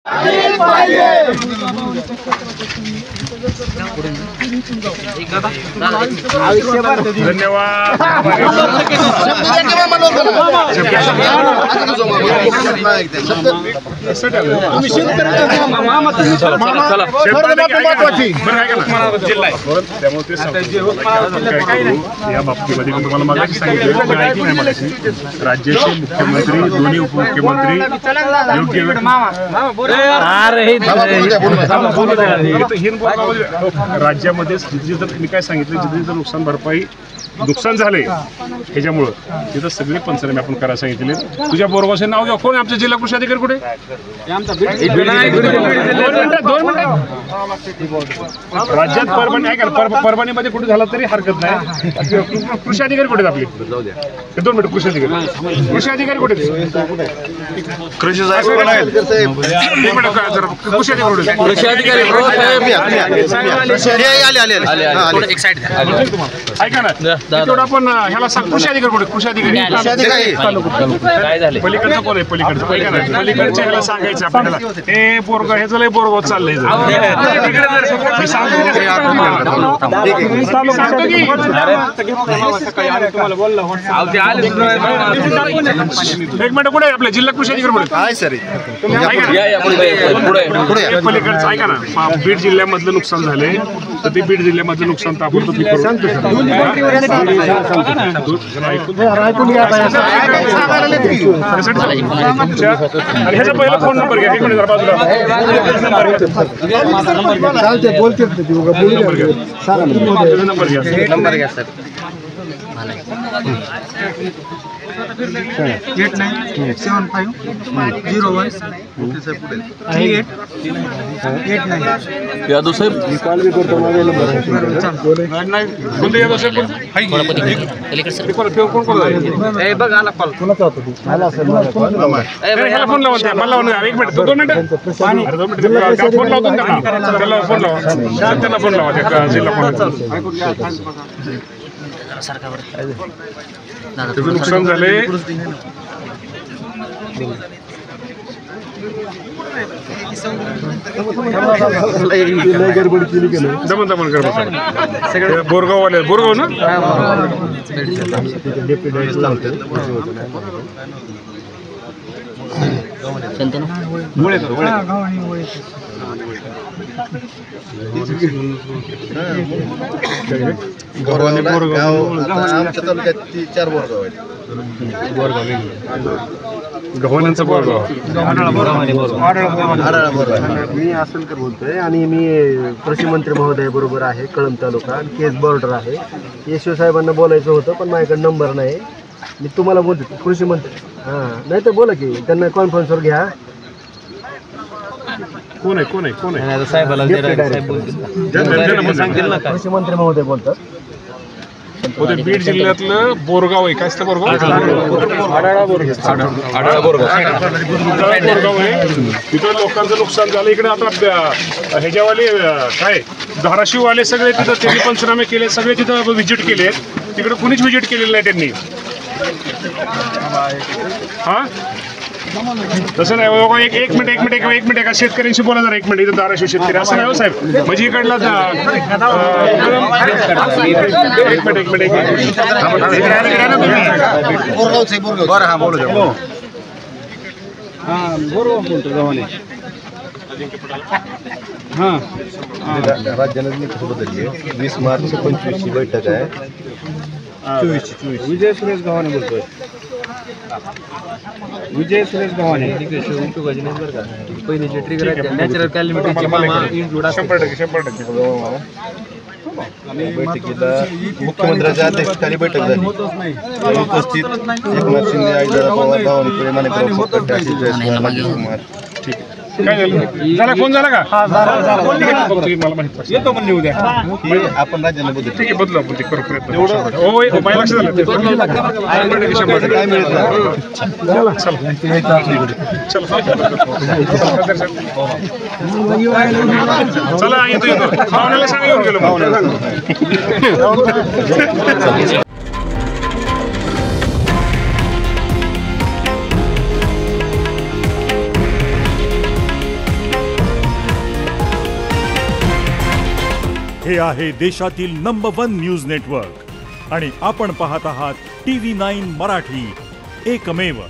या बाबतीमध्ये मी तुम्हाला मागाशी सांगितलं राज्याचे मुख्यमंत्री दोन्ही उपमुख्यमंत्री योग्य राज्यामध्ये जिथे मी काय सांगितलं जिथे नुकसान भरपाई नुकसान झालंय ह्याच्यामुळं तिथं सगळे पंचनामे आपण करायला सांगितले. तुझ्या बोरगावचे नाव घ्या. कोण आमच्या जिल्हा कृषी अधिकारी कुठे? राज्यात परभणी आहे का? परभणीमध्ये कुठे झाला तरी हरकत नाही. कृषी अधिकारी कुठे आपले? 2 मिनिट. कृषी अधिकारी कुठे? कृषी ऐका ना तेवढं आपण ह्याला सांग. कृषी अधिकारी कुठे? कृषी अधिकारी पलीकडचं कोण आहे? पलीकडचं ऐका ना पलीकडच्या ह्याला सांगायचं आपल्याला हे बोरगाव हे झालंय बोरगाव चाललंय एक मिनिट कुठे आपल्या जिल्हा कृषी अधिकारी कुठे आहे सर? पलीकडचं ऐका ना बीड जिल्ह्यामधलं नुकसान झालंय तर ते बीड जिल्ह्यामधलं नुकसान आपण ह्याचा पहिला फोन नंबर घ्या. एक मिनिट बाजूला नंबर घ्या सर. 8971013889 यादव साहेब कॉल भी करतो माझा नंबर कोणते यादव साहेब कोण ए बघ आला कॉल कोणाचा होता तू आला असेल मला ह्याला फोन लावा मला लावा. एक मिनिट 2 मिनिट फोन लावतो त्याला फोन लावा त्यांना फोन लावा त्या जिल्हा फोन त्याचं नुकसान झाले. दमन कर बोरगाव वाले बोरगाव ना आमच्या तालुक्यात 4 बोरगाव आहेत. गव्हाण्यांचा बोरगाव मी असलकर बोलतोय आणि मी कृषी मंत्री महोदय बरोबर आहे. कळंब तालुका आणि केस बॉर्डर आहे. यशवंत साहेबांना बोलायचं होतं पण माझ्याकडे नंबर नाही. मी तुम्हाला बोलतो कृषी मंत्री नाही तर बोला की त्यांना कॉन्फरन्सवर घ्या. कोण आहे कृषी मंत्री महोदय बोलतात. बीड जिल्ह्यातलं बोरगाव आहे. काय बोरगाव आहे तिथं लोकांचं नुकसान झालं. इकडे आता ह्याच्यावाले काय धाराशिववाले सगळे तिथं त्यांनी पंचनामे केले. सगळे तिथं व्हिजिट केले. तिकडे कुणीच व्हिजिट केलेलं नाही त्यांनी. हा तसं नाही बाबा. एक मिनिट एका शेतकऱ्यांशी बोला जरा. 1 मिनिट इथं धाराशिव शेतकरी असं नाही हो साहेब. म्हणजे इकडला एक मिनिट राज्याने बदलली आहे. 20 मार्च 25 ची बैठक आहे. 24 विजय सुरेश गव्हाणे बोलतोय. विजय सुरेश गव्हाणे पहिलीचे ट्रिगर नॅचरल कॅलिमिटीची 100% बैठकीला मुख्यमंत्र्यांच्या अध्यक्षतेखाली बैठक झाली. उपस्थित एकनाथ शिंदे, अजितदादा पवार, बावनकुळे, माणिकराव कोकाटे, आशिष जयस्वाल, राजेश कुमार. ठीक आहे. काय झालं फोन झाला का? मला माहिती येतो म्हणले उद्या आपण राज्याने बदल. ठीक आहे बदलू आपण ते करू प्रयत्न. लक्ष झालं चला येतो पाहुण्याला सांगा येऊन गेलो पाहुण्याला. हे आहे देशातील नंबर 1 न्यूज नेटवर्क आणि आपण पाहत आहात TV9 मराठी, एकमेव.